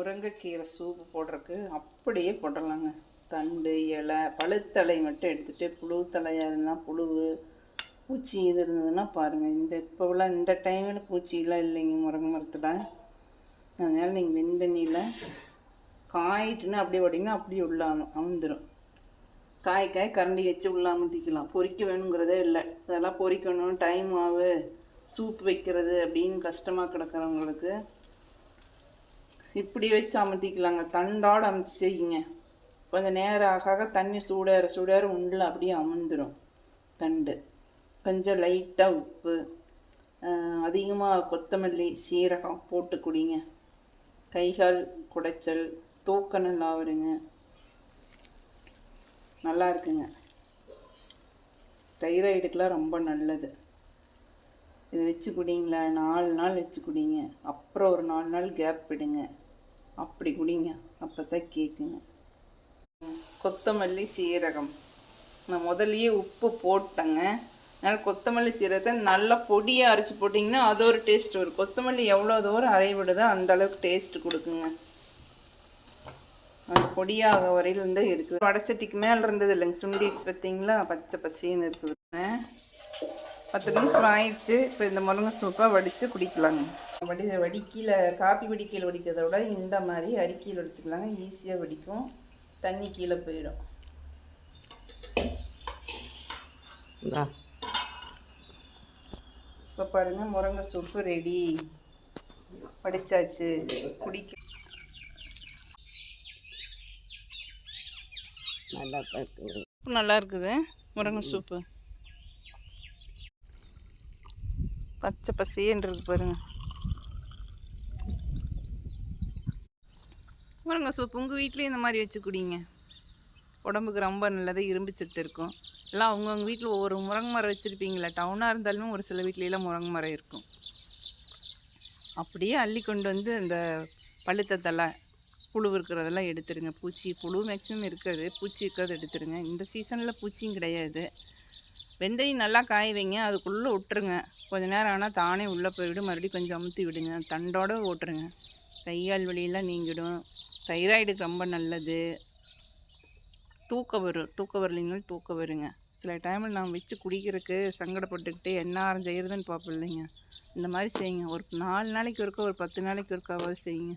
முருங்கைக்கீரை சூப்பு போடுறதுக்கு அப்படியே போடலாங்க. தண்டு இலை பழுத்தலை மட்டும் எடுத்துகிட்டு புழு தலையாக இருந்தால் புழு பூச்சி இது இருந்ததுன்னா பாருங்கள். இப்போலாம் இந்த டைமில் பூச்சியெலாம் இல்லைங்க முருங்கை மரத்தில். அதனால் நீங்கள் வெந்தண்ணியில் காயிட்டுன்னு அப்படியே ஓட்டிங்கன்னா அப்படியே உள்ள அமுந்துடும். காய் கரண்டி வச்சு உள்ள அமுத்திக்கலாம். பொரிக்க வேணுங்கிறதே இல்லை. இதெல்லாம் பொரிக்கணும் டைம் ஆகு சூப் வைக்கிறது அப்படின்னு கஷ்டமாக கிடக்கிறவங்களுக்கு இப்படி வச்சு அமுத்திக்கலாங்க. தண்டோடு அமுத்தி செய்யுங்க. கொஞ்சம் நேரம் ஆக தண்ணி சூடார உள்ள அப்படியே அமுந்துடும். தண்டு கொஞ்சம் லைட்டாக உப்பு, அதிகமாக கொத்தமல்லி சீரகம் போட்டு குடிங்க. கைகால் குடைச்சல் தூக்கம் நல்லா வருங்க. நல்லா இருக்குங்க. தைராய்டுக்கெலாம் ரொம்ப நல்லது. இதை வச்சு குடிங்களா 4 நாள் வச்சு குடிங்க. அப்புறம் ஒரு 4 நாள் கேப் விடுங்க. அப்படி குடிங்க. அப்போ தான் கேட்குங்க. கொத்தமல்லி சீரகம் நான் முதல்லையே உப்பு போட்டேங்க. அதனால் கொத்தமல்லி சீரகத்தை நல்லா பொடியாக அரைச்சி போட்டிங்கன்னா அது ஒரு டேஸ்ட் வரும். கொத்தமல்லி எவ்வளோ தூரம் அரை விடுதோ அந்தளவுக்கு டேஸ்ட்டு கொடுக்குங்க. அந்த பொடியாக வரையிலேருந்து இருக்குது. வடசட்டிக்கு மேலே இருந்தது இல்லைங்க சுண்டீஸ் பார்த்தீங்களா, பச்சை பச்சைன்னு இருக்குதுங்க. 10 நிமிஷம் ஆயிடுச்சு. இப்போ இந்த முருங்கை சூப்பாக வடித்து குடிக்கலாங்க. வடிக்கையில் காப்பி வடிக்கையில் வடிக்கிறத விட இந்த மாதிரி அரிக்கையில் வடிச்சுக்கலாங்க. ஈஸியாக வடிக்கும். தண்ணி கீழே போயிடும். இப்போ பாருங்கள் முருங்கை சூப்பு ரெடி. வடிச்சாச்சு. குடிக்க நல்லா இருக்குது முருங்கை சூப்பு. பச்சை பசேன்றது பாருங்கள். முருங்கை சூப்பு உங்கள் வீட்லேயும் இந்த மாதிரி வச்சு குடிங்க. உடம்புக்கு ரொம்ப நல்லது. இரும்பு சத்து இருக்கும். எல்லாம் அவங்கவுங்க வீட்டில் ஒவ்வொரு முருங்கை மரம் வச்சுருப்பீங்களா. டவுனாக இருந்தாலும் ஒரு சில வீட்லலாம் முருங்கை மரம் இருக்கும். அப்படியே அள்ளி கொண்டு வந்து அந்த பழுத்த தலை புழு இருக்கிறதெல்லாம் எடுத்துருங்க. புழு மேக்ஸிமம் இருக்காது. பூச்சி இருக்கிறது எடுத்துருங்க. இந்த சீசனில் பூச்சியும் கிடையாது. வெந்தயம் நல்லா காய வைங்க. அதுக்குள்ளே விட்டுருங்க. கொஞ்சம் நேரம் ஆனால் தானே உள்ளே போய்விடும். மறுபடியும் கொஞ்சம் அமுத்தி விடுங்க. தண்டோடு ஓட்டுருங்க. கைகால் வலியெல்லாம் நீங்கிடும். தைராய்டுக்கு ரொம்ப நல்லது. தூக்கம் வரலைங்களும் தூக்கம் வருங்க. சில டைமில் நான் வச்சு குடிக்கிறதுக்கு சங்கடப்பட்டுக்கிட்டே என்ன ஆரம் செய்கிறதுன்னு பார்ப்போம் இல்லைங்க. இந்த மாதிரி செய்யுங்க. ஒரு 4 நாளைக்கு ஒருக்கா ஒரு 10 நாளைக்கு ஒருக்காவது செய்யுங்க.